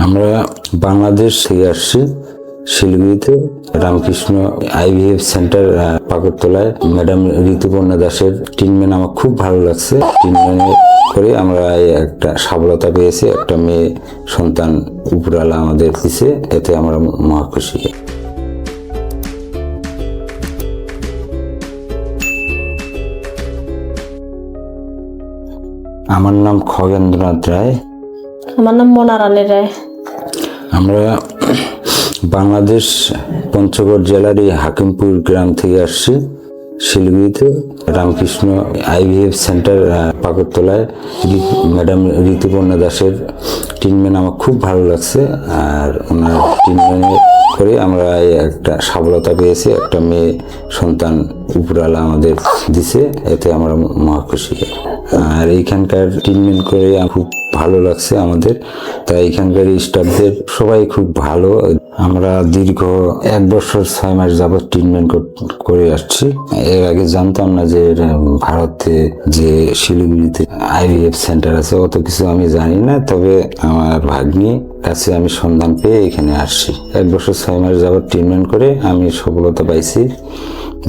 আমরা বাংলাদেশ থেকে আসছি শিলিগুড়িতে রামকৃষ্ণ আইভিএফ সেন্টার পাকড়তলায় ম্যাডাম ঋতুপর্ণা দাসের ট্রিটমেন্ট আমার খুব ভালো লাগছে। ট্রিটমেন্ট করে আমরা একটা সফলতা পেয়েছি, একটা মেয়ে সন্তান উপরালা আমাদের দিছে, এতে আমরা মহা খুশি। আমার নাম খগেন্দ্রনাথ রায়। আমার নাম মনারানী রায়। আমরা বাংলাদেশ পঞ্চগড় জেলার এই হাকিমপুর গ্রাম থেকে আসছি শিলিগুড়িতে রামকৃষ্ণ আইভিএফ সেন্টার পাকড়তলায় ম্যাডাম ঋতুপর্ণা দাসের ট্রিটমেন্ট আমার খুব ভালো লাগছে। আর ওনার ট্রিটমেন্ট করে আমরা একটা সফলতা পেয়েছি, একটা মেয়ে সন্তান উপরালা আমাদের দিছে, এতে আমরা মহা খুশি। আর এইখানকার ট্রিটমেন্ট করে খুব ভালো লাগছে আমাদের, তাই এখানকার স্টাফদের সবাই খুব ভালো। আমরা দীর্ঘ 1 বছর 6 মাস যাবত ট্রিটমেন্ট করে আসছি। এর আগে জানতাম না যে ভারতে যে শিলিগুড়িতে আইভিএফ সেন্টার আছে, অত কিছু আমি জানি না। তবে আমার ভাগ্নি কাছে আমি সন্ধান পেয়ে এখানে আসছি। 1 বছর 6 মাস যাবত ট্রিটমেন্ট করে আমি সফলতা পাইছি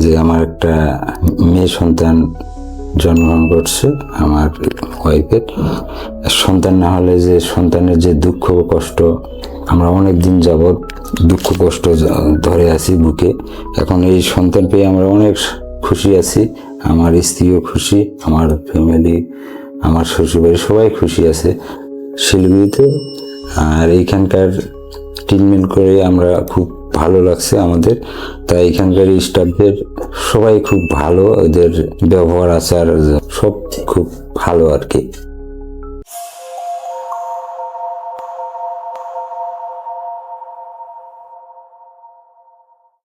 যে আমার একটা মেয়ে সন্তান জন্মগ্রহণ করছে। আমার ওয়াইফের সন্তান না হলে যে সন্তানের যে দুঃখ কষ্ট, আমরা অনেক দিন যাবৎ দুঃখ কষ্ট ধরে আছি বুকে, এখন এই সন্তান পেয়ে আমরা অনেক খুশি আছি। আমার স্ত্রীও খুশি, আমার ফ্যামিলি, আমার শ্বশুরবাড়ি সবাই খুশি আছে শিলিগুড়িতে। আর এইখানকার ট্রিটমেন্ট করে আমরা খুব ভালো লাগছে আমাদের, তাই এখানকার স্টাফদের সবাই খুব ভালো, ওদের ব্যবহার আচার সব খুব ভালো আর কি।